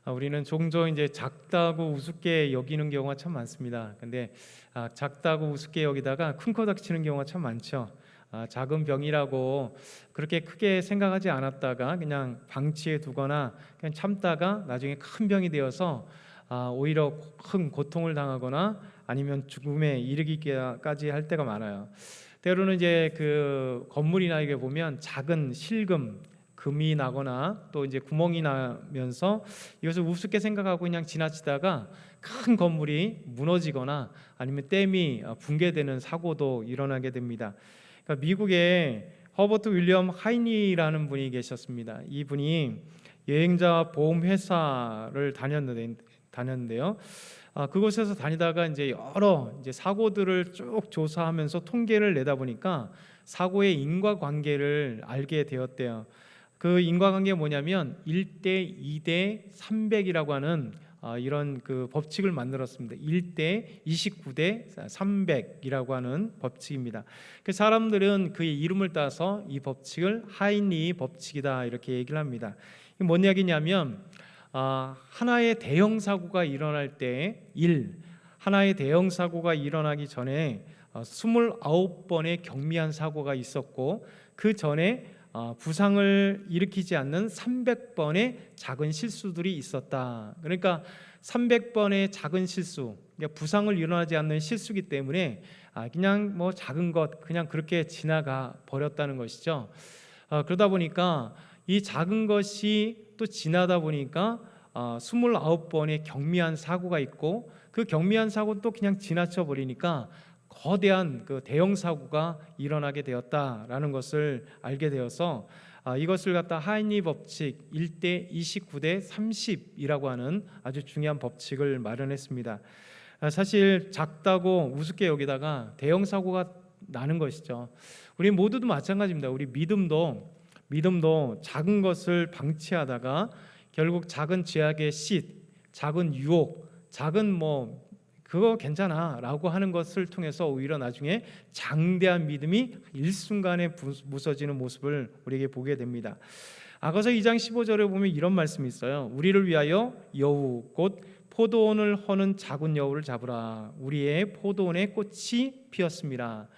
우리는 종종 이제 작다고 우습게 여기는 경우가 참 많습니다. 근데 작다고 우습게 여기다가 큰 코 다치는 경우가 참 많죠. 작은 병이라고 그렇게 크게 생각하지 않았다가 그냥 방치해 두거나 그냥 참다가 나중에 큰 병이 되어서 오히려 큰 고통을 당하거나 아니면 죽음에 이르기까지 할 때가 많아요. 때로는 이제 그 건물이나 이게 보면 작은 실금 금이 나거나 또 이제 구멍이 나면서 이것을 우습게 생각하고 그냥 지나치다가 큰 건물이 무너지거나 아니면 댐이 붕괴되는 사고도 일어나게 됩니다. 그러니까 미국에 허버트 윌리엄 하이니라는 분이 계셨습니다. 이분이 여행자 보험 회사를 다녔는데요. 그곳에서 다니다가 이제 여러 사고들을 쭉 조사하면서 통계를 내다 보니까 사고의 인과관계를 알게 되었대요. 그 인과관계가 뭐냐면 1대 2대 300이라고 하는 이런 그 법칙을 만들었습니다. 1대 29대 300이라고 하는 법칙입니다. 그 사람들은 그의 이름을 따서 이 법칙을 하이니 법칙이다 이렇게 얘기를 합니다. 이게 뭔 이야기냐면 하나의 대형 사고가 일어날 때 하나의 대형 사고가 일어나기 전에 29번의 경미한 사고가 있었고 그 전에 부상을 일으키지 않는 300번의 작은 실수들이 있었다. 그러니까 300번의 작은 실수, 그러니까 부상을 일어나지 않는 실수기 때문에 그냥 뭐 작은 것 그냥 그렇게 지나가 버렸다는 것이죠. 그러다 보니까 이 작은 것이 또 지나다 보니까 29번의 경미한 사고가 있고 그 경미한 사고는 또 그냥 지나쳐 버리니까 거대한 그 대형 사고가 일어나게 되었다라는 것을 알게 되어서 이것을 갖다 하이니 법칙 1대 29대 30이라고 하는 아주 중요한 법칙을 마련했습니다. 사실 작다고 우습게 여기다가 대형 사고가 나는 것이죠. 우리 모두도 마찬가지입니다. 우리 믿음도 작은 것을 방치하다가 결국 작은 죄악의 작은 유혹, 작은 그거 괜찮아 라고 하는 것을 통해서 오히려 나중에 장대한 믿음이 일순간에 무너지는 모습을 우리에게 보게 됩니다. 아가서 2장 15절에 보면 이런 말씀이 있어요. 우리를 위하여 여우 곧 포도원을 허는 작은 여우를 잡으라. 우리의 포도원에 꽃이 피었습니다.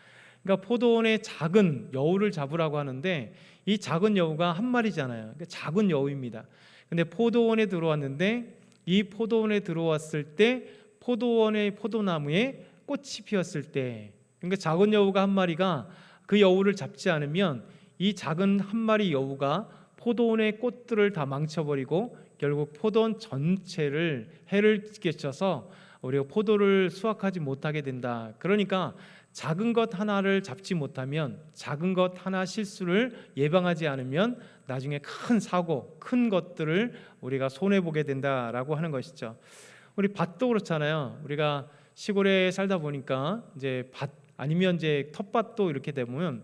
그러니까 포도원의 작은 여우를 잡으라고 하는데 이 작은 여우가 한 마리잖아요. 그러니까 작은 여우입니다. 근데 포도원에 들어왔는데 이 포도원에 들어왔을 때 포도원의 포도나무에 꽃이 피었을 때, 그러니까 작은 여우가 한 마리가 그 여우를 잡지 않으면 이 작은 한 마리 여우가 포도원의 꽃들을 다 망쳐버리고 결국 포도원 전체를 해를 끼쳐서 우리가 포도를 수확하지 못하게 된다. 그러니까 작은 것 하나를 잡지 못하면, 작은 것 하나 실수를 예방하지 않으면 나중에 큰 사고, 큰 것들을 우리가 손해보게 된다라고 하는 것이죠. 우리 밭도 그렇잖아요. 우리가 시골에 살다 보니까 이제 밭 아니면 이제 텃밭도 이렇게 되면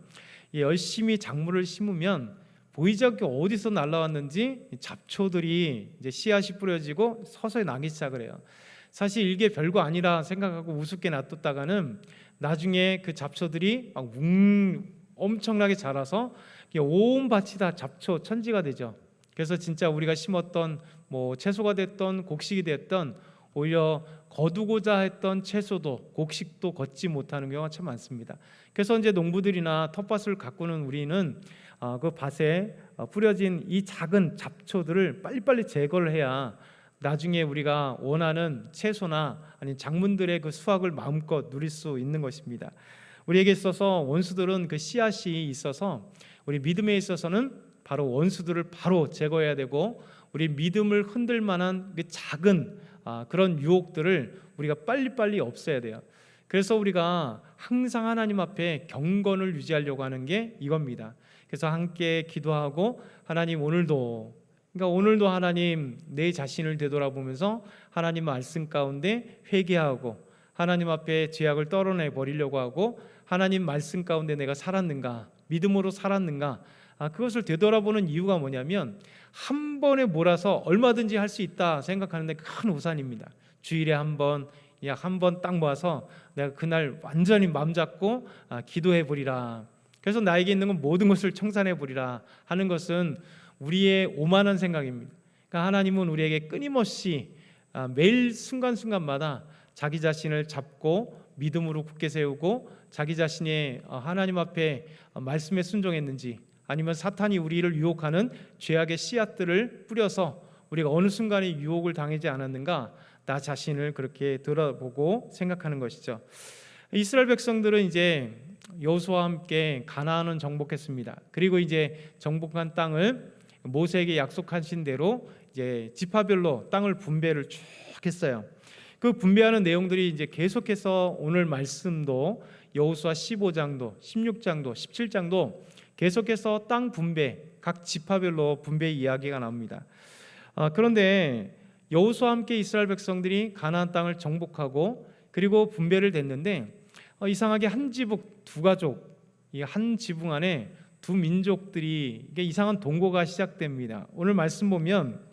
열심히 작물을 심으면 보이지 않게 어디서 날라왔는지 잡초들이 이제 씨앗이 뿌려지고 서서히 나기 시작을 해요. 사실 이게 별거 아니라 생각하고 우습게 놔뒀다가는 나중에 그 잡초들이 막 엄청나게 자라서 온 밭이 다 잡초 천지가 되죠. 그래서 진짜 우리가 심었던 채소가 됐던 곡식이 됐던 오히려 거두고자 했던 채소도 곡식도 걷지 못하는 경우가 참 많습니다. 그래서 이제 농부들이나 텃밭을 가꾸는 우리는 그 밭에 뿌려진 이 작은 잡초들을 빨리빨리 제거를 해야 나중에 우리가 원하는 채소나 아니 작물들의 그 수확을 마음껏 누릴 수 있는 것입니다. 우리에게 있어서 원수들은 그 씨앗이 있어서 우리 믿음에 있어서는 바로 원수들을 바로 제거해야 되고 우리 믿음을 흔들 만한 그 작은 그런 유혹들을 우리가 빨리빨리 없애야 돼요. 그래서 우리가 항상 하나님 앞에 경건을 유지하려고 하는 게 이겁니다. 그래서 함께 기도하고 하나님 오늘도 하나님 내 자신을 되돌아보면서 하나님 말씀 가운데 회개하고 하나님 앞에 죄악을 떨어내 버리려고 하고 하나님 말씀 가운데 내가 살았는가, 믿음으로 살았는가, 그것을 되돌아보는 이유가 뭐냐면 한 번에 몰아서 얼마든지 할 수 있다 생각하는데 큰 우산입니다. 주일에 한 번, 약 한 번 딱 모아서 내가 그날 완전히 마음 잡고 기도해 보리라. 그래서 나에게 있는 건 모든 것을 청산해 보리라 하는 것은 우리의 오만한 생각입니다. 그러니까 하나님은 우리에게 끊임없이 매일 순간순간마다 자기 자신을 잡고 믿음으로 굳게 세우고 자기 자신이 하나님 앞에 말씀에 순종했는지, 아니면 사탄이 우리를 유혹하는 죄악의 씨앗들을 뿌려서 우리가 어느 순간에 유혹을 당하지 않았는가, 나 자신을 그렇게 돌아보고 생각하는 것이죠. 이스라엘 백성들은 이제 여호수아와 함께 가나안은 정복했습니다. 그리고 이제 정복한 땅을 모세에게 약속하신 대로 이제 지파별로 땅을 분배를 쭉 했어요. 그 분배하는 내용들이 이제 계속해서 오늘 말씀도 여호수아 15장도 16장도 17장도 계속해서 땅 분배, 각 지파별로 분배 이야기가 나옵니다. 그런데 여호수아와 함께 이스라엘 백성들이 가나안 땅을 정복하고 그리고 분배를 됐는데 이상하게 한 지북 두 가족, 이 한 지붕 안에 두 민족들이 이게 이상한 동거가 시작됩니다. 오늘 말씀 보면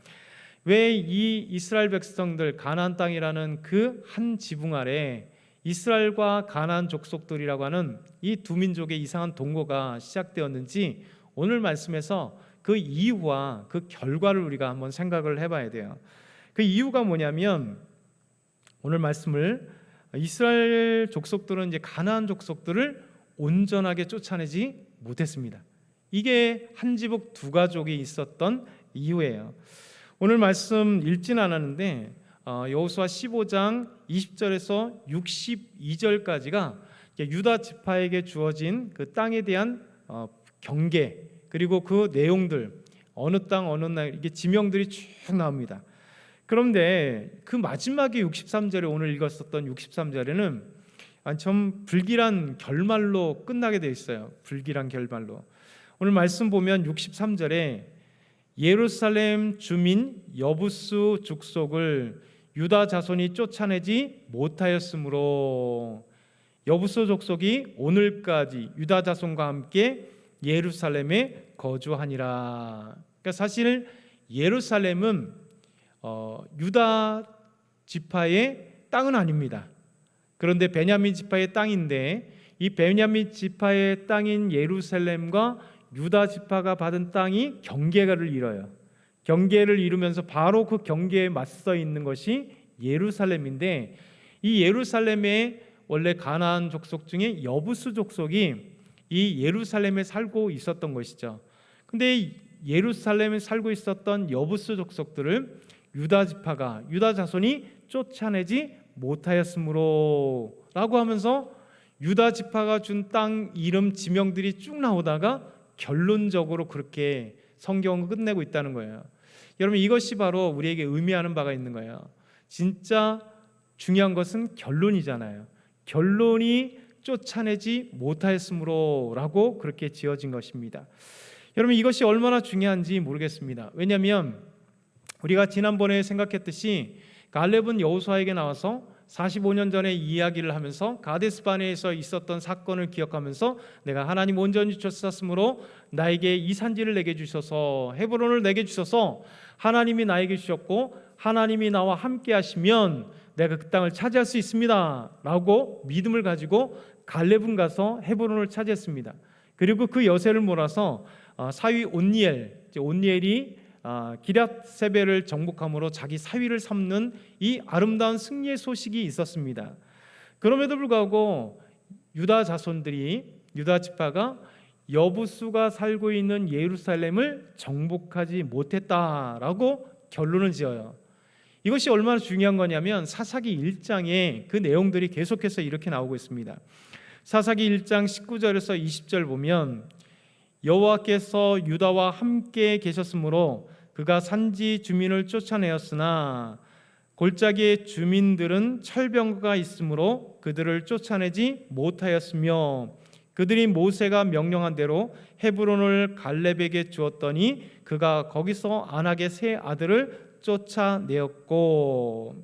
왜 이 이스라엘 백성들 가나안 땅이라는 그 한 지붕 아래 이스라엘과 가나안 족속들이라고 하는 이 두 민족의 이상한 동거가 시작되었는지 오늘 말씀에서 그 이유와 그 결과를 우리가 한번 생각을 해봐야 돼요. 그 이유가 뭐냐면 오늘 말씀을 이스라엘 족속들은 이제 가나안 족속들을 온전하게 쫓아내지 못했습니다. 이게 한 지붕 두 가족이 있었던 이유예요. 오늘 말씀 읽진 않았는데 여호수아 15장 20절에서 62절까지가 유다 지파에게 주어진 그 땅에 대한 경계, 그리고 그 내용들, 어느 땅 어느 날 이게 지명들이 쭉 나옵니다. 그런데 그 마지막에 63절에 오늘 읽었었던 63절에는 좀 불길한 결말로 끝나게 되어 있어요. 불길한 결말로. 오늘 말씀 보면 63절에 예루살렘 주민 여부수 족속을 유다 자손이 쫓아내지 못하였으므로 여부수 족속이 오늘까지 유다 자손과 함께 예루살렘에 거주하니라. 그러니까 사실 예루살렘은 유다 지파의 땅은 아닙니다. 그런데 베냐민 지파의 땅인데 이 베냐민 지파의 땅인 예루살렘과 유다 지파가 받은 땅이 경계를 이뤄요. 경계를 이루면서 바로 그 경계에 맞서 있는 것이 예루살렘인데 이 예루살렘에 원래 가나안 족속 중에 여부수 족속이 이 예루살렘에 살고 있었던 것이죠. 근데 예루살렘에 살고 있었던 여부수 족속들을 유다 지파가, 유다 자손이 쫓아내지 못하였으므로 라고 하면서 유다 지파가 준 땅 이름 지명들이 쭉 나오다가 결론적으로 그렇게 성경을 끝내고 있다는 거예요. 여러분, 이것이 바로 우리에게 의미하는 바가 있는 거예요. 진짜 중요한 것은 결론이잖아요. 결론이 쫓아내지 못하였으므로 라고 그렇게 지어진 것입니다. 여러분, 이것이 얼마나 중요한지 모르겠습니다. 왜냐하면 우리가 지난번에 생각했듯이 갈렙은 여호수아에게 나와서 45년 전에 이야기를 하면서 가데스바네에서 있었던 사건을 기억하면서 내가 하나님 온전히 쫓았으므로 나에게 이 산지를 내게 주셔서 헤브론을 내게 주셔서 하나님이 나에게 주셨고 하나님이 나와 함께 하시면 내가 그 땅을 차지할 수 있습니다 라고 믿음을 가지고 갈렙은 가서 헤브론을 차지했습니다. 그리고 그 여세를 몰아서 사위 온니엘이 기럇세벨을 정복함으로 자기 사위를 삼는 이 아름다운 승리의 소식이 있었습니다. 그럼에도 불구하고 유다 자손들이, 유다 지파가 여부수가 살고 있는 예루살렘을 정복하지 못했다라고 결론을 지어요. 이것이 얼마나 중요한 거냐면 사사기 1장에 그 내용들이 계속해서 이렇게 나오고 있습니다. 사사기 1장 19절에서 20절 보면 여호와께서 유다와 함께 계셨으므로 그가 산지 주민을 쫓아내었으나 골짜기의 주민들은 철병거가 있으므로 그들을 쫓아내지 못하였으며 그들이 모세가 명령한 대로 헤브론을 갈렙에게 주었더니 그가 거기서 안악의 세 아들을 쫓아내었고,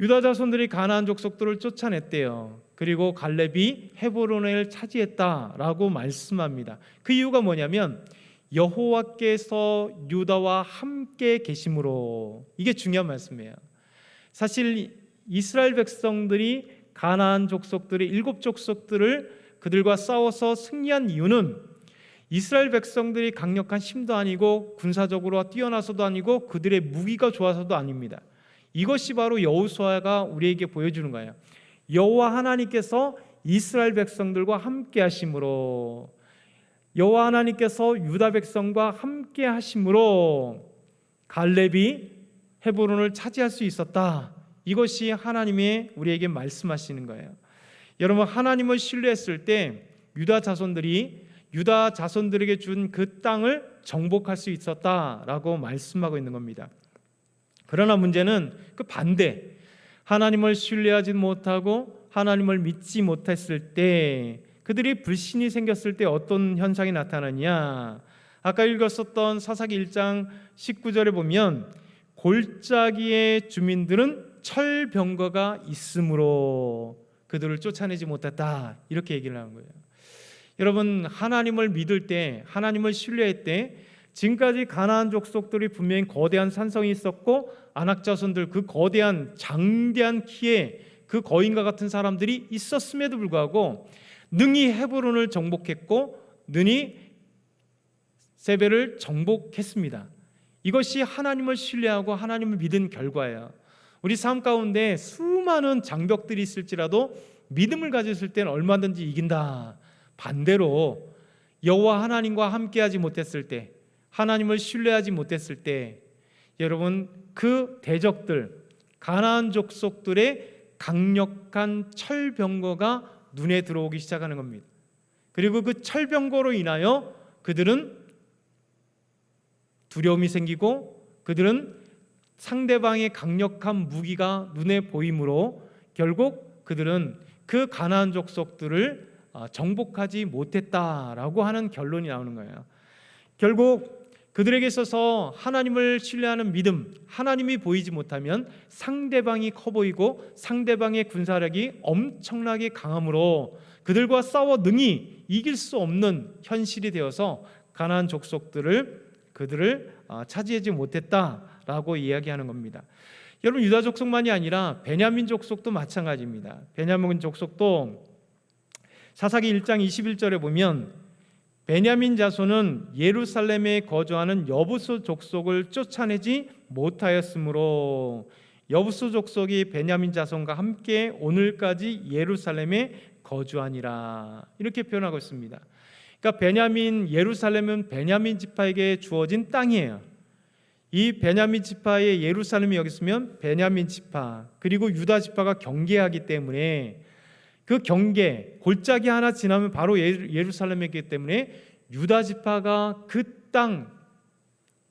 유다 자손들이 가나안 족속들을 쫓아냈대요. 그리고 갈렙이 헤브론을 차지했다라고 말씀합니다. 그 이유가 뭐냐면 여호와께서 유다와 함께 계심으로. 이게 중요한 말씀이에요. 사실 이스라엘 백성들이 가나안 족속들의 7 족속들을 그들과 싸워서 승리한 이유는 이스라엘 백성들이 강력한 힘도 아니고 군사적으로 뛰어나서도 아니고 그들의 무기가 좋아서도 아닙니다. 이것이 바로 여호수아가 우리에게 보여주는 거예요. 여호와 하나님께서 이스라엘 백성들과 함께 하심으로, 여호와 하나님께서 유다 백성과 함께 하심으로 갈렙이 헤브론을 차지할 수 있었다. 이것이 하나님의 우리에게 말씀하시는 거예요. 여러분, 하나님을 신뢰했을 때 유다 자손들에게 준 그 땅을 정복할 수 있었다라고 말씀하고 있는 겁니다. 그러나 문제는 그 반대, 하나님을 신뢰하지 못하고 하나님을 믿지 못했을 때, 그들이 불신이 생겼을 때 어떤 현상이 나타나냐. 아까 읽었었던 사사기 1장 19절에 보면 골짜기의 주민들은 철병거가 있으므로 그들을 쫓아내지 못했다, 이렇게 얘기를 하는 거예요. 여러분, 하나님을 믿을 때, 하나님을 신뢰할 때 지금까지 가나안 족속들이 분명히 거대한 산성이 있었고 아낙 자손들, 그 거대한 장대한 키에 그 거인과 같은 사람들이 있었음에도 불구하고 능히 헤브론을 정복했고 능히 세베를 정복했습니다. 이것이 하나님을 신뢰하고 하나님을 믿은 결과예요. 우리 삶 가운데 수많은 장벽들이 있을지라도 믿음을 가졌을 때는 얼마든지 이긴다. 반대로 여호와 하나님과 함께하지 못했을 때, 하나님을 신뢰하지 못했을 때, 여러분, 그 대적들, 가나안 족속들의 강력한 철병거가 눈에 들어오기 시작하는 겁니다. 그리고 그 철병거로 인하여 그들은 두려움이 생기고 그들은 상대방의 강력한 무기가 눈에 보이므로 결국 그들은 그 가나안 족속들을 정복하지 못했다라고 하는 결론이 나오는 거예요. 결국 그들에게 있어서 하나님을 신뢰하는 믿음, 하나님이 보이지 못하면 상대방이 커 보이고 상대방의 군사력이 엄청나게 강함으로 그들과 싸워 능히 이길 수 없는 현실이 되어서 가나안 족속들을 그들을 차지하지 못했다라고 이야기하는 겁니다. 여러분, 유다 족속만이 아니라 베냐민 족속도 마찬가지입니다. 베냐민 족속도 사사기 1장 21절에 보면 베냐민 자손은 예루살렘에 거주하는 여부수 족속을 쫓아내지 못하였으므로 여부수 족속이 베냐민 자손과 함께 오늘까지 예루살렘에 거주하니라, 이렇게 표현하고 있습니다. 그러니까 베냐민, 예루살렘은 베냐민 지파에게 주어진 땅이에요. 이 베냐민 지파의 예루살렘이 여기 있으면 베냐민 지파 그리고 유다 지파가 경계하기 때문에 그 경계, 골짜기 하나 지나면 바로 예루살렘이기 때문에 유다 지파가 그 땅,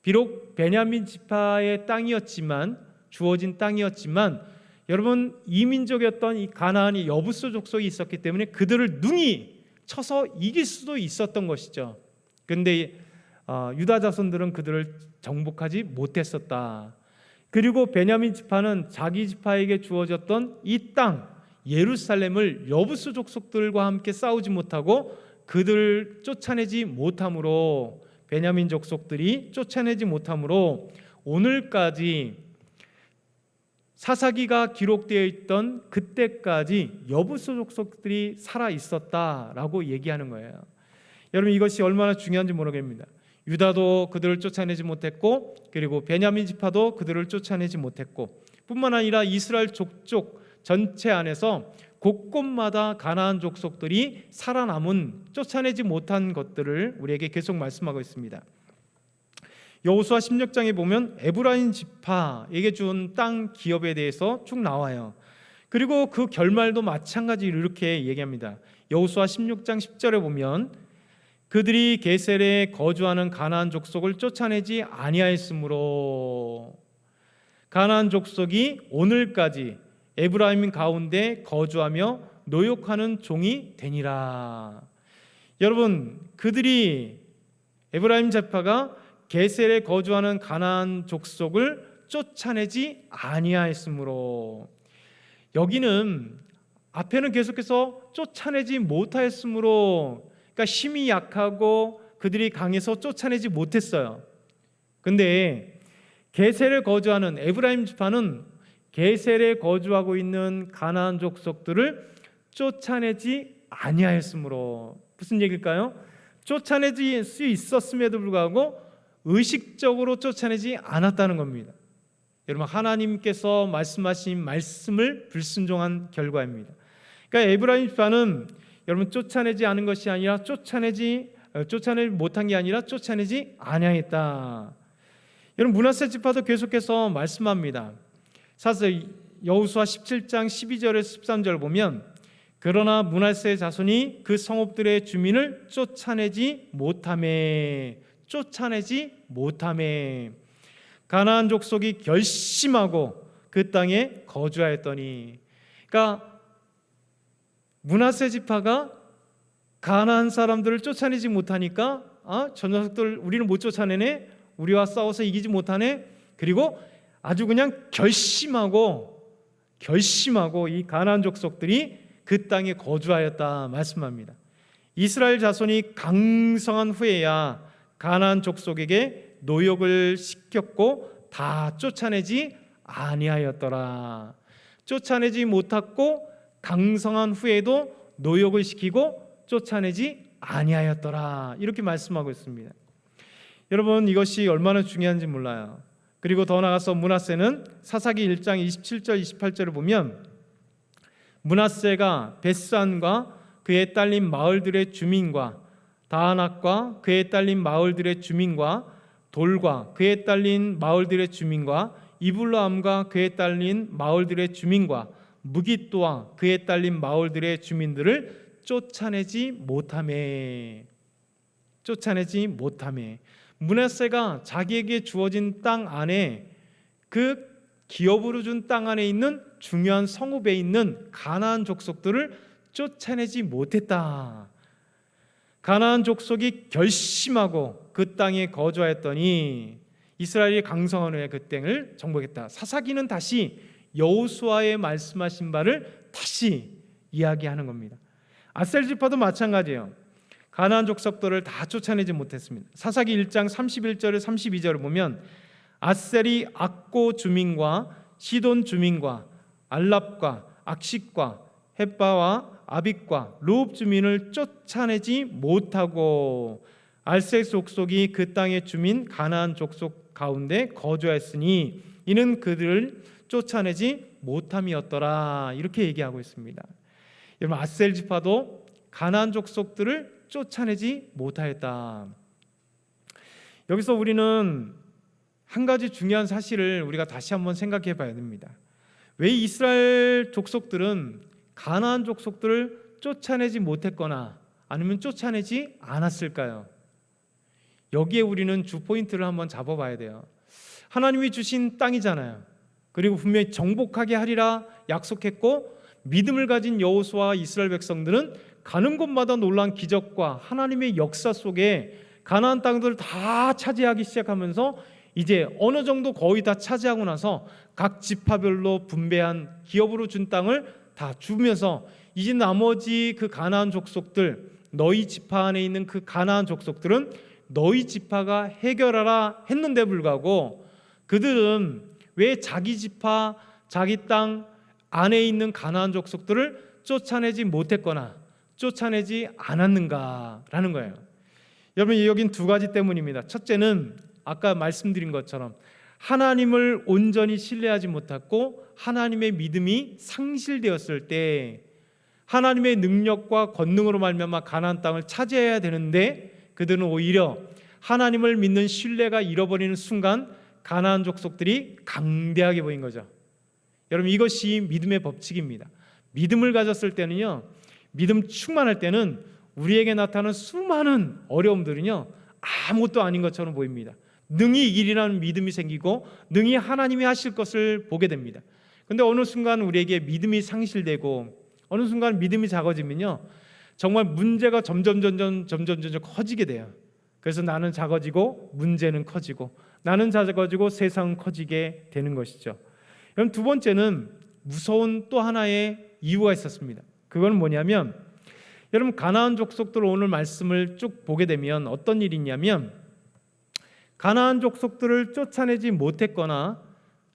비록 베냐민 지파의 땅이었지만, 주어진 땅이었지만, 여러분, 이민족이었던 이 가나안이 여부수 족속이 있었기 때문에 그들을 능히 쳐서 이길 수도 있었던 것이죠. 그런데 유다 자손들은 그들을 정복하지 못했었다. 그리고 베냐민 지파는 자기 지파에게 주어졌던 이 땅 예루살렘을 여부수 족속들과 함께 싸우지 못하고 그들을 쫓아내지 못함으로, 베냐민 족속들이 쫓아내지 못함으로 오늘까지 사사기가 기록되어 있던 그때까지 여부수 족속들이 살아 있었다라고 얘기하는 거예요. 여러분, 이것이 얼마나 중요한지 모르겠습니다. 유다도 그들을 쫓아내지 못했고 그리고 베냐민 지파도 그들을 쫓아내지 못했고 뿐만 아니라 이스라엘 족족 전체 안에서 곳곳마다 가나안 족속들이 살아남은, 쫓아내지 못한 것들을 우리에게 계속 말씀하고 있습니다. 여호수아 16장에 보면 에브라임 지파에게 준 땅 기업에 대해서 쭉 나와요. 그리고 그 결말도 마찬가지로 이렇게 얘기합니다. 여호수아 16장 10절에 보면 그들이 게셀에 거주하는 가나안 족속을 쫓아내지 아니하였으므로 가나안 족속이 오늘까지 에브라임 가운데 거주하며 노역하는 종이 되니라. 여러분, 그들이 에브라임 지파가 게셀에 거주하는 가나안 족속을 쫓아내지 아니하였으므로, 여기는 앞에는 계속해서 쫓아내지 못하였으므로, 그러니까 힘이 약하고 그들이 강해서 쫓아내지 못했어요. 근데 게셀에 거주하는 에브라임 지파는 게셀에 거주하고 있는 가나안 족속들을 쫓아내지 아니하였으므로, 무슨 얘기일까요? 쫓아내질 수 있었음에도 불구하고 의식적으로 쫓아내지 않았다는 겁니다. 여러분, 하나님께서 말씀하신 말씀을 불순종한 결과입니다. 그러니까 에브라임 지파는 여러분 쫓아내지 않은 것이 아니라 쫓아내지 못한 게 아니라 쫓아내지 아니하였다. 여러분, 므낫세 지파도 계속해서 말씀합니다. 사실 여호수아 17장 12절에서 13절 보면 그러나 므낫세 자손이 그 성읍들의 주민을 쫓아내지 못하매 가나안 족속이 결심하고 그 땅에 거주하였더니, 그러니까 므낫세 지파가 가나안 사람들을 쫓아내지 못하니까 저 녀석들 우리는 못 쫓아내네, 우리와 싸워서 이기지 못하네, 그리고 아주 그냥 결심하고 이 가나안 족속들이 그 땅에 거주하였다 말씀합니다. 이스라엘 자손이 강성한 후에야 가나안 족속에게 노역을 시켰고 다 쫓아내지 아니하였더라. 쫓아내지 못했고 강성한 후에도 노역을 시키고 쫓아내지 아니하였더라. 이렇게 말씀하고 있습니다. 여러분, 이것이 얼마나 중요한지 몰라요. 그리고 더 나아가서 므낫세는 사사기 1장 27절 28절을 보면 므낫세가 벳산과 그에 딸린 마을들의 주민과 다아낙과 그에 딸린 마을들의 주민과 돌과 그에 딸린 마을들의 주민과 이블라함과 그에 딸린 마을들의 주민과 무깃도와 그에 딸린 마을들의 주민들을 쫓아내지 못하매 므낫세가 자기에게 주어진 땅 안에, 그 기업으로 준 땅 안에 있는 중요한 성읍에 있는 가나안 족속들을 쫓아내지 못했다. 가나안 족속이 결심하고 그 땅에 거주하였더니 이스라엘이 강성한 후에 그 땅을 정복했다. 사사기는 다시 여호수아의 말씀하신 바를 다시 이야기하는 겁니다. 아셀 지파도 마찬가지예요. 가나안 족속들을 다 쫓아내지 못했습니다. 사사기 1장 31절에 32절을 보면 아셀이 악고 주민과 시돈 주민과 알랍과 악식과 헷바와 아빅과 루읍 주민을 쫓아내지 못하고 알셀 족속이 그 땅의 주민 가나안 족속 가운데 거주하였으니 이는 그들을 쫓아내지 못함이었더라. 이렇게 얘기하고 있습니다. 여러분, 아셀 지파도 가나안 족속들을 쫓아내지 못하였다. 여기서 우리는 한 가지 중요한 사실을 우리가 다시 한번 생각해 봐야 됩니다. 왜 이스라엘 족속들은 가나안 족속들을 쫓아내지 못했거나 아니면 쫓아내지 않았을까요? 여기에 우리는 주 포인트를 한번 잡아봐야 돼요. 하나님이 주신 땅이잖아요. 그리고 분명히 정복하게 하리라 약속했고, 믿음을 가진 여호수아와 이스라엘 백성들은 가는 곳마다 놀라운 기적과 하나님의 역사 속에 가나안 땅들을 다 차지하기 시작하면서 이제 어느 정도 거의 다 차지하고 나서 각 지파별로 분배한 기업으로 준 땅을 다 주면서 이제 나머지 그 가나안 족속들, 너희 지파 안에 있는 그 가나안 족속들은 너희 지파가 해결하라 했는데 불구하고 그들은 왜 자기 지파, 자기 땅 안에 있는 가나안 족속들을 쫓아내지 못했거나 쫓아내지 않았는가라는 거예요. 여러분, 여긴 두 가지 때문입니다. 첫째는 아까 말씀드린 것처럼 하나님을 온전히 신뢰하지 못했고 하나님의 믿음이 상실되었을 때 하나님의 능력과 권능으로 말미암아 가나안 땅을 차지해야 되는데 그들은 오히려 하나님을 믿는 신뢰가 잃어버리는 순간 가나안 족속들이 강대하게 보인 거죠. 여러분, 이것이 믿음의 법칙입니다. 믿음을 가졌을 때는요, 믿음 충만할 때는 우리에게 나타나는 수많은 어려움들은요 아무것도 아닌 것처럼 보입니다. 능히 이기리라는 믿음이 생기고 능히 하나님이 하실 것을 보게 됩니다. 그런데 어느 순간 우리에게 믿음이 상실되고 어느 순간 믿음이 작아지면요 정말 문제가 점점 커지게 돼요. 그래서 나는 작아지고 문제는 커지고 나는 작아지고 세상은 커지게 되는 것이죠. 그럼 두 번째는 무서운 또 하나의 이유가 있었습니다. 그건 뭐냐면, 여러분, 가나안 족속들 오늘 말씀을 쭉 보게 되면 어떤 일이 있냐면, 가나안 족속들을 쫓아내지 못했거나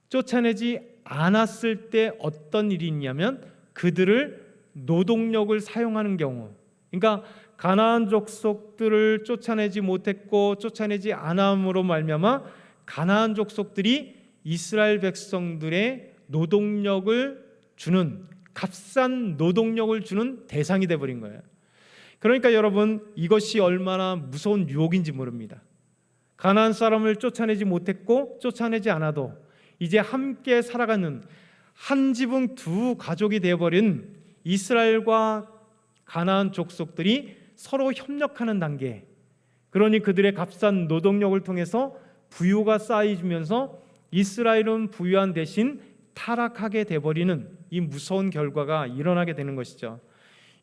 쫓아내지 않았을 때 어떤 일이 있냐면 그들을 노동력을 사용하는 경우, 그러니까 가나안 족속들을 쫓아내지 못했고 쫓아내지 않음으로 말미암아 가나안 족속들이 이스라엘 백성들의 노동력을 주는, 값싼 노동력을 주는 대상이 되어버린 거예요. 그러니까 여러분, 이것이 얼마나 무서운 유혹인지 모릅니다. 가나안 사람을 쫓아내지 못했고 쫓아내지 않아도 이제 함께 살아가는 한 지붕 두 가족이 되어버린 이스라엘과 가나안 족속들이 서로 협력하는 단계, 그러니 그들의 값싼 노동력을 통해서 부유가 쌓이면서 이스라엘은 부유한 대신 타락하게 되어버리는 이 무서운 결과가 일어나게 되는 것이죠.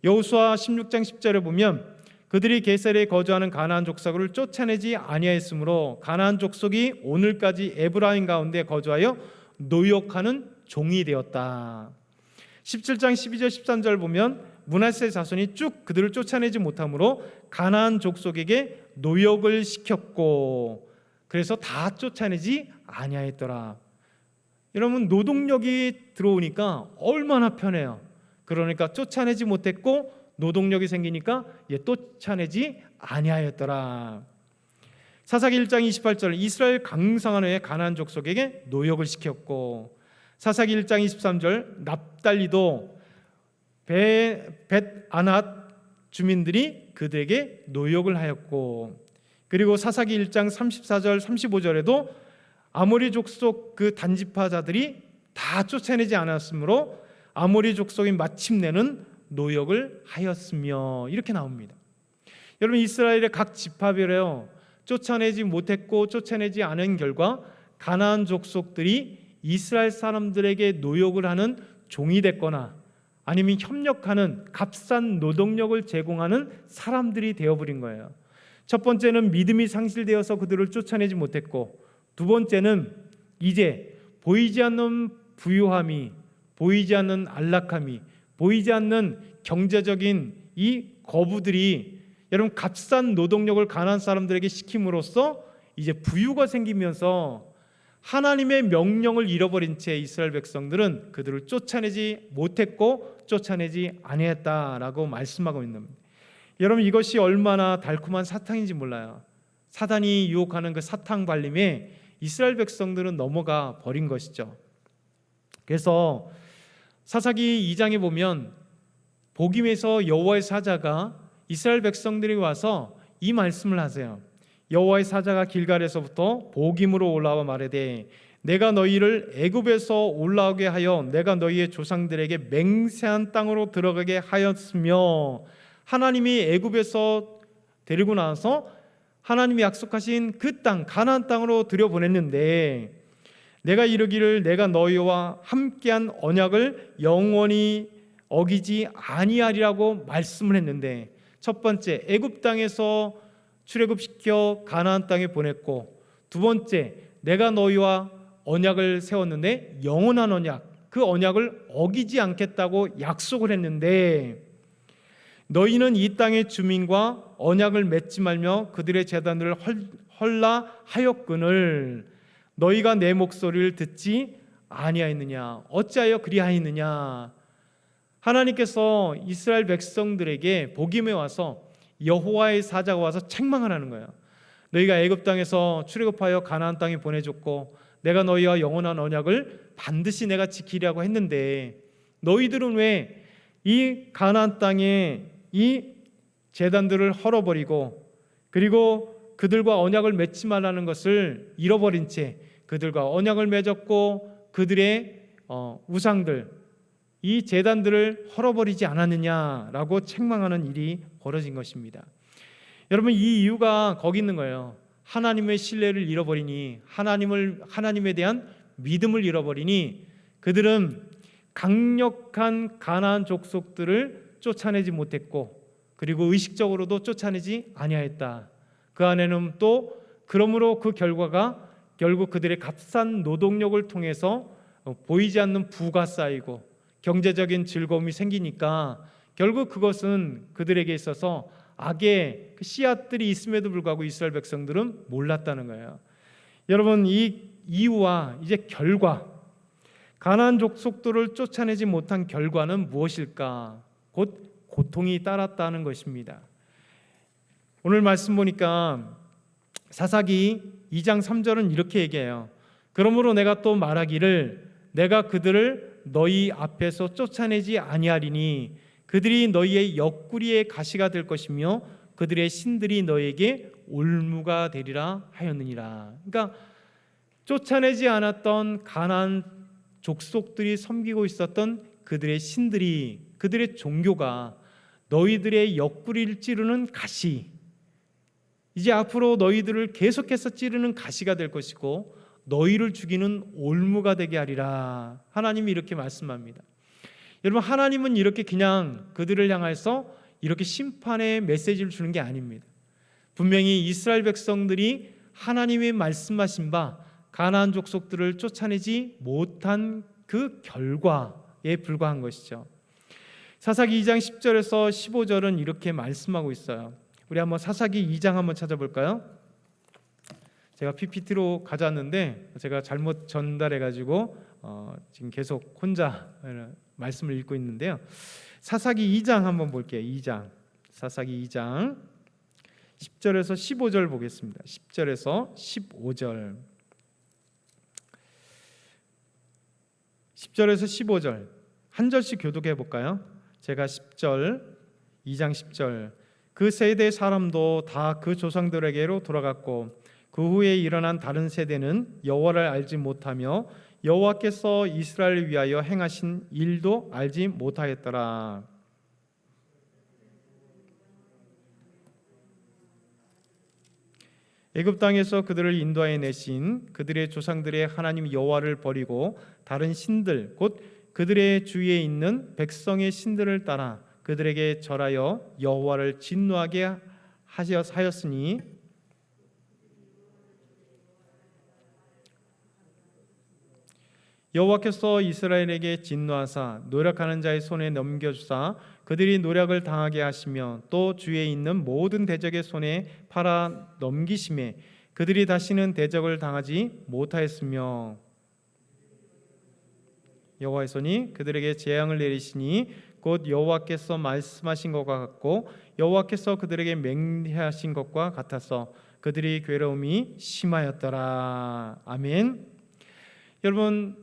여호수아 16장 10절에 보면 그들이 게셀에 거주하는 가나안 족속을 쫓아내지 아니하였으므로 가나안 족속이 오늘까지 에브라임 가운데 거주하여 노역하는 종이 되었다. 17장 12절 13절 보면 므낫세 자손이 쭉 그들을 쫓아내지 못하므로 가나안 족속에게 노역을 시켰고 그래서 다 쫓아내지 아니하였더라. 여러분, 노동력이 들어오니까 얼마나 편해요. 그러니까 쫓아내지 못했고 노동력이 생기니까 쫓아내지 아니하였더라. 사사기 1장 28절 이스라엘 강성한 후에 가나안 족속에게 노역을 시켰고, 사사기 1장 23절 납달리도 벳아낫 주민들이 그들에게 노역을 하였고, 그리고 사사기 1장 34절 35절에도 아모리 족속 그 단지파자들이 다 쫓아내지 않았으므로 아모리 족속이 마침내는 노역을 하였으며, 이렇게 나옵니다. 여러분, 이스라엘의 각 지파별에요 쫓아내지 못했고 쫓아내지 않은 결과 가나안 족속들이 이스라엘 사람들에게 노역을 하는 종이 됐거나 아니면 협력하는 값싼 노동력을 제공하는 사람들이 되어버린 거예요. 첫 번째는 믿음이 상실되어서 그들을 쫓아내지 못했고, 두 번째는 이제 보이지 않는 부유함이, 보이지 않는 안락함이, 보이지 않는 경제적인 이 거부들이 여러분 값싼 노동력을 가나안 사람들에게 시킴으로써 이제 부유가 생기면서 하나님의 명령을 잃어버린 채 이스라엘 백성들은 그들을 쫓아내지 못했고 쫓아내지 아니했다라고 말씀하고 있는 겁니다. 여러분, 이것이 얼마나 달콤한 사탕인지 몰라요. 사단이 유혹하는 그 사탕 발림에 이스라엘 백성들은 넘어가 버린 것이죠. 그래서 사사기 2장에 보면 복임에서 여호와의 사자가 이스라엘 백성들이 와서 이 말씀을 하세요. 여호와의 사자가 길갈에서부터 복임으로 올라와 말하되 내가 너희를 애굽에서 올라오게 하여 내가 너희의 조상들에게 맹세한 땅으로 들어가게 하였으며, 하나님이 애굽에서 데리고 나와서 하나님이 약속하신 그 땅 가나안 땅으로 들여보냈는데 내가 이르기를 내가 너희와 함께한 언약을 영원히 어기지 아니하리라고 말씀을 했는데, 첫 번째 애굽 땅에서 출애굽시켜 가나안 땅에 보냈고, 두 번째 내가 너희와 언약을 세웠는데 영원한 언약, 그 언약을 어기지 않겠다고 약속을 했는데 너희는 이 땅의 주민과 언약을 맺지 말며 그들의 제단들을 헐라하였거늘 너희가 내 목소리를 듣지 아니하였느냐? 어찌하여 그리하였느냐? 하나님께서 이스라엘 백성들에게 복임에 와서 여호와의 사자가 와서 책망을 하는 거예요. 너희가 애굽 땅에서 출애굽하여 가나안 땅에 보내줬고 내가 너희와 영원한 언약을 반드시 내가 지키려고 했는데 너희들은 왜 이 가나안 땅에 이 제단들을 헐어버리고 그리고 그들과 언약을 맺지 말라는 것을 잃어버린 채 그들과 언약을 맺었고 그들의 우상들, 이 제단들을 헐어버리지 않았느냐라고 책망하는 일이 벌어진 것입니다. 여러분, 이 이유가 거기 있는 거예요. 하나님의 신뢰를 잃어버리니, 하나님에 대한 믿음을 잃어버리니 그들은 강력한 가나안 족속들을 쫓아내지 못했고 그리고 의식적으로도 쫓아내지 아니하였다. 그 안에는 또 그러므로 그 결과가 결국 그들의 값싼 노동력을 통해서 보이지 않는 부가 쌓이고 경제적인 즐거움이 생기니까 결국 그것은 그들에게 있어서 악의 그 씨앗들이 있음에도 불구하고 이스라엘 백성들은 몰랐다는 거예요. 여러분, 이 이유와 이제 결과, 가나안 족속들을 쫓아내지 못한 결과는 무엇일까? 곧 고통이 따랐다는 것입니다. 오늘 말씀 보니까 사사기 2장 3절은 이렇게 얘기해요. 그러므로 내가 또 말하기를 내가 그들을 너희 앞에서 쫓아내지 아니하리니 그들이 너희의 옆구리의 가시가 될 것이며 그들의 신들이 너희에게 올무가 되리라 하였느니라. 그러니까 쫓아내지 않았던 가나안 족속들이 섬기고 있었던 그들의 신들이, 그들의 종교가 너희들의 옆구리를 찌르는 가시, 이제 앞으로 너희들을 계속해서 찌르는 가시가 될 것이고 너희를 죽이는 올무가 되게 하리라. 하나님이 이렇게 말씀합니다. 여러분, 하나님은 이렇게 그냥 그들을 향해서 이렇게 심판의 메시지를 주는 게 아닙니다. 분명히 이스라엘 백성들이 하나님이 말씀하신 바 가나안 족속들을 쫓아내지 못한 그 결과에 불과한 것이죠. 사사기 2장 10절에서 15절은 이렇게 말씀하고 있어요. 우리 한번 사사기 2장 한번 찾아볼까요? 제가 PPT로 가져왔는데 제가 잘못 전달해가지고 지금 계속 혼자 말씀을 읽고 있는데요. 사사기 2장 한번 볼게요. 2장, 사사기 2장 10절에서 15절 보겠습니다. 10절에서 15절, 10절에서 15절 한 절씩 교독해 볼까요? 제가 10절, 2장 10절, 그 세대 사람도 다 그 조상들에게로 돌아갔고 그 후에 일어난 다른 세대는 여호와를 알지 못하며 여호와께서 이스라엘을 위하여 행하신 일도 알지 못하였더라. 애굽 땅에서 그들을 인도하여 내신 그들의 조상들의 하나님 여호와를 버리고 다른 신들 곧 그들의 주위에 있는 백성의 신들을 따라 그들에게 절하여 여호와를 진노하게 하였으니 여호와께서 이스라엘에게 진노하사 노력하는 자의 손에 넘겨주사 그들이 노력을 당하게 하시며 또 주위에 있는 모든 대적의 손에 팔아 넘기심에 그들이 다시는 대적을 당하지 못하였으며 여호와의 손이 그들에게 재앙을 내리시니 곧 여호와께서 말씀하신 것과 같고 여호와께서 그들에게 맹세하신 것과 같아서 그들이 괴로움이 심하였더라. 아멘. 여러분,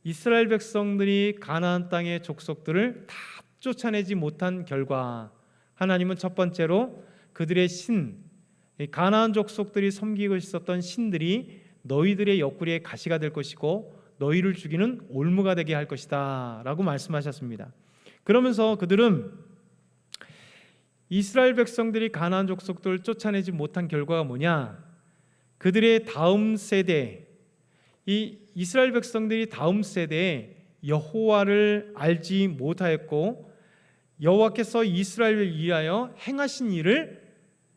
이스라엘 백성들이 가나안 땅의 족속들을 다 쫓아내지 못한 결과 하나님은 첫 번째로 그들의 신, 가나안 족속들이 섬기고 있었던 신들이 너희들의 옆구리에 가시가 될 것이고 너희를 죽이는 올무가 되게 할 것이다 라고 말씀하셨습니다. 그러면서 그들은 이스라엘 백성들이 가나안 족속들을 쫓아내지 못한 결과가 뭐냐? 그들의 다음 세대, 이 이스라엘 백성들이 다음 세대에 여호와를 알지 못하였고 여호와께서 이스라엘을 위하여 행하신 일을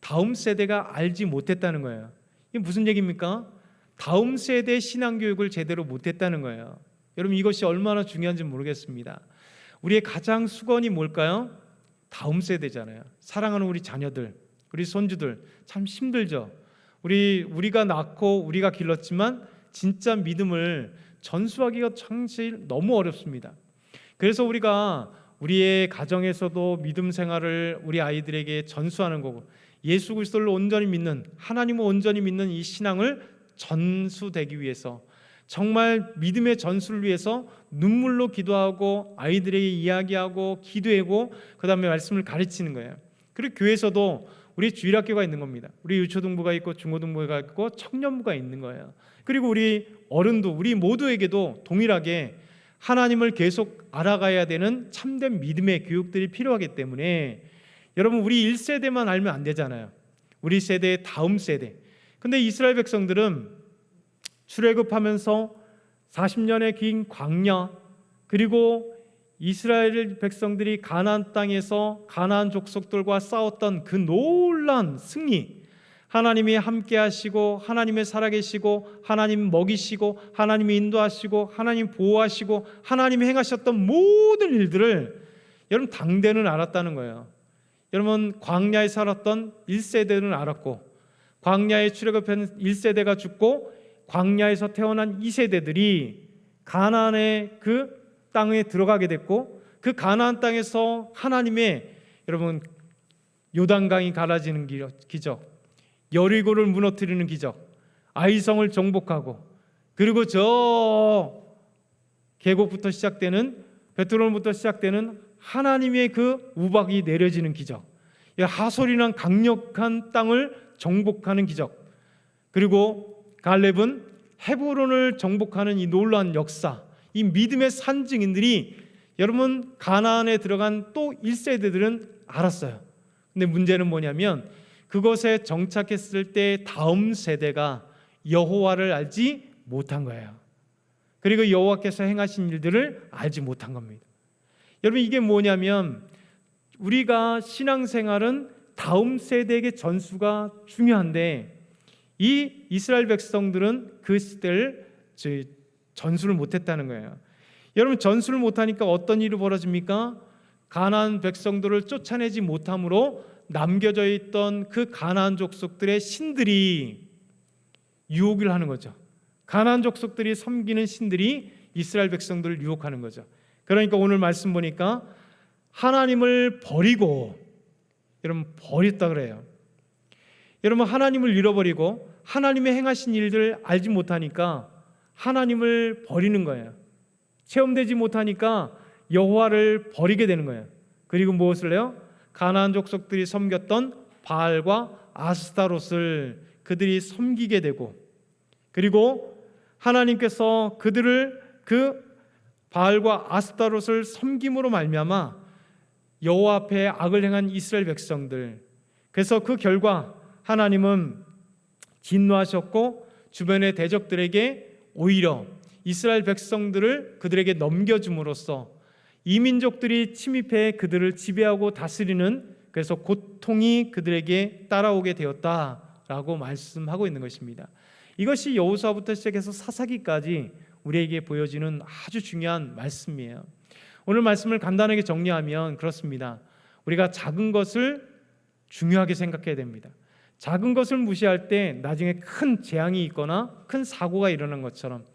다음 세대가 알지 못했다는 거예요. 이게 무슨 얘기입니까? 다음 세대 신앙교육을 제대로 못했다는 거예요. 여러분, 이것이 얼마나 중요한지 모르겠습니다. 우리의 가장 수건이 뭘까요? 다음 세대잖아요. 사랑하는 우리 자녀들, 우리 손주들 참 힘들죠. 우리가 낳고 우리가 길렀지만 진짜 믿음을 전수하기가 사실 너무 어렵습니다. 그래서 우리가 우리의 가정에서도 믿음 생활을 우리 아이들에게 전수하는 거고 예수 그리스도를 온전히 믿는, 하나님을 온전히 믿는 이 신앙을 전수되기 위해서 정말 믿음의 전수를 위해서 눈물로 기도하고 아이들에게 이야기하고 기도하고 그 다음에 말씀을 가르치는 거예요. 그리고 교회에서도 우리 주일학교가 있는 겁니다. 우리 유초등부가 있고 중고등부가 있고 청년부가 있는 거예요. 그리고 우리 어른도 우리 모두에게도 동일하게 하나님을 계속 알아가야 되는 참된 믿음의 교육들이 필요하기 때문에 여러분, 우리 1세대만 알면 안 되잖아요. 우리 세대의 다음 세대. 근데 이스라엘 백성들은 출애굽하면서 40년의 긴 광야, 그리고 이스라엘 백성들이 가나안 땅에서 가나안 족속들과 싸웠던 그 놀라운 승리, 하나님이 함께 하시고 하나님이 살아계시고 하나님 먹이시고 하나님이 인도하시고 하나님 보호하시고 하나님이 행하셨던 모든 일들을 여러분 당대는 알았다는 거예요. 여러분, 광야에 살았던 1세대는 알았고 광야에 출애굽한 1세대가 죽고 광야에서 태어난 2세대들이 가나안의 그 땅에 들어가게 됐고 그 가나안 땅에서 하나님의 여러분 요단강이 갈라지는 기적, 여리고를 무너뜨리는 기적, 아이성을 정복하고, 그리고 저 계곡부터 시작되는, 베트로부터 시작되는 하나님의 그 우박이 내려지는 기적, 하솔이란 강력한 땅을 정복하는 기적, 그리고 갈렙은 헤브론을 정복하는 이 놀라운 역사, 이 믿음의 산증인들이 여러분 가나안에 들어간 또 1세대들은 알았어요. 근데 문제는 뭐냐면 그것에 정착했을 때 다음 세대가 여호와를 알지 못한 거예요. 그리고 여호와께서 행하신 일들을 알지 못한 겁니다. 여러분, 이게 뭐냐면 우리가 신앙생활은 다음 세대에게 전수가 중요한데 이 이스라엘 백성들은 그 시대를 전수를 못했다는 거예요. 여러분, 전수를 못하니까 어떤 일이 벌어집니까? 가나안 백성들을 쫓아내지 못함으로 남겨져 있던 그 가나안 족속들의 신들이 유혹을 하는 거죠. 가나안 족속들이 섬기는 신들이 이스라엘 백성들을 유혹하는 거죠. 그러니까 오늘 말씀 보니까 하나님을 버리고, 여러분 버렸다 그래요. 여러분, 하나님을 잃어버리고 하나님의 행하신 일들을 알지 못하니까 하나님을 버리는 거예요. 체험되지 못하니까 여호와를 버리게 되는 거예요. 그리고 무엇을 해요? 가나안 족속들이 섬겼던 바알과 아스타롯을 그들이 섬기게 되고, 그리고 하나님께서 그들을 그 바알과 아스타롯을 섬김으로 말미암아 여호와 앞에 악을 행한 이스라엘 백성들, 그래서 그 결과 하나님은 진노하셨고 주변의 대적들에게 오히려 이스라엘 백성들을 그들에게 넘겨줌으로써 이민족들이 침입해 그들을 지배하고 다스리는, 그래서 고통이 그들에게 따라오게 되었다라고 말씀하고 있는 것입니다. 이것이 여호수아부터 시작해서 사사기까지 우리에게 보여지는 아주 중요한 말씀이에요. 오늘 말씀을 간단하게 정리하면 그렇습니다. 우리가 작은 것을 중요하게 생각해야 됩니다. 작은 것을 무시할 때 나중에 큰 재앙이 있거나 큰 사고가 일어난 것처럼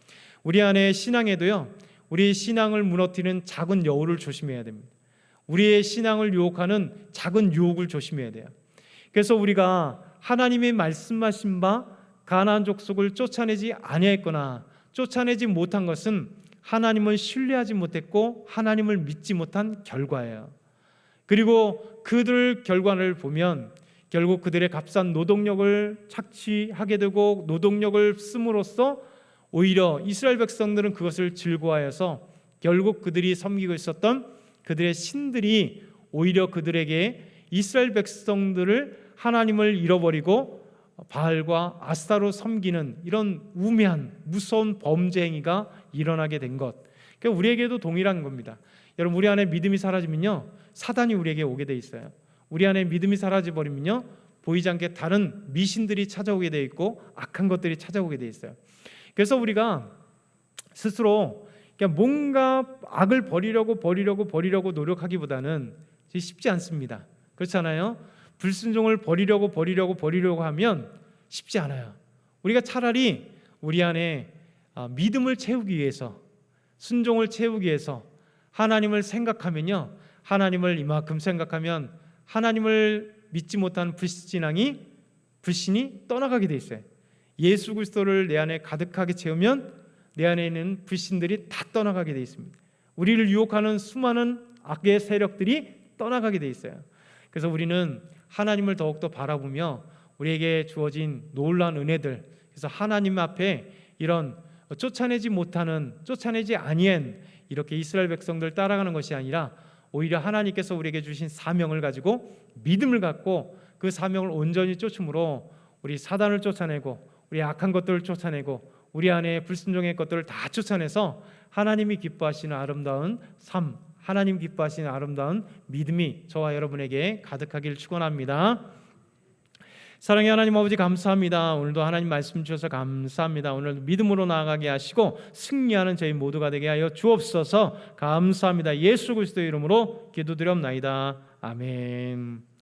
우리 안에 신앙에도요, 우리의 신앙을 무너뜨리는 작은 여우를 조심해야 됩니다. 우리의 신앙을 유혹하는 작은 유혹을 조심해야 돼요. 그래서 우리가 하나님의 말씀하신 바 가나안 족속을 쫓아내지 아니했거나 쫓아내지 못한 것은 하나님을 신뢰하지 못했고 하나님을 믿지 못한 결과예요. 그리고 그들 결과를 보면 결국 그들의 값싼 노동력을 착취하게 되고 노동력을 씀으로써 오히려 이스라엘 백성들은 그것을 즐거워하여서 결국 그들이 섬기고 있었던 그들의 신들이 오히려 그들에게 이스라엘 백성들을 하나님을 잃어버리고 바알과 아스타로 섬기는 이런 우매한 무서운 범죄 행위가 일어나게 된 것, 그러니까 우리에게도 동일한 겁니다. 여러분, 우리 안에 믿음이 사라지면요, 사단이 우리에게 오게 돼 있어요. 우리 안에 믿음이 사라져버리면요, 보이지 않게 다른 미신들이 찾아오게 돼 있고 악한 것들이 찾아오게 돼 있어요. 그래서 우리가 스스로 뭔가 악을 버리려고 노력하기보다는 쉽지 않습니다. 그렇잖아요. 불순종을 버리려고 하면 쉽지 않아요. 우리가 차라리 우리 안에 믿음을 채우기 위해서, 순종을 채우기 위해서 하나님을 생각하면요, 하나님을 이만큼 생각하면 하나님을 믿지 못한 불신이 떠나가게 돼 있어요. 예수 그리스도를 내 안에 가득하게 채우면 내 안에 있는 불신들이 다 떠나가게 돼 있습니다. 우리를 유혹하는 수많은 악의 세력들이 떠나가게 돼 있어요. 그래서 우리는 하나님을 더욱더 바라보며 우리에게 주어진 놀라운 은혜들, 그래서 하나님 앞에 이런 쫓아내지 아니한 이렇게 이스라엘 백성들 따라가는 것이 아니라 오히려 하나님께서 우리에게 주신 사명을 가지고 믿음을 갖고 그 사명을 온전히 쫓음으로 우리 사단을 쫓아내고 우리 악한 것들을 쫓아내고 우리 안에 불순종의 것들을 다 쫓아내서 하나님이 기뻐하시는 아름다운 삶, 하나님 기뻐하시는 아름다운 믿음이 저와 여러분에게 가득하길 축원합니다. 사랑의 하나님 아버지, 감사합니다. 오늘도 하나님 말씀 주셔서 감사합니다. 오늘 믿음으로 나아가게 하시고 승리하는 저희 모두가 되게 하여 주옵소서. 감사합니다. 예수 그리스도의 이름으로 기도드렸나이다. 아멘.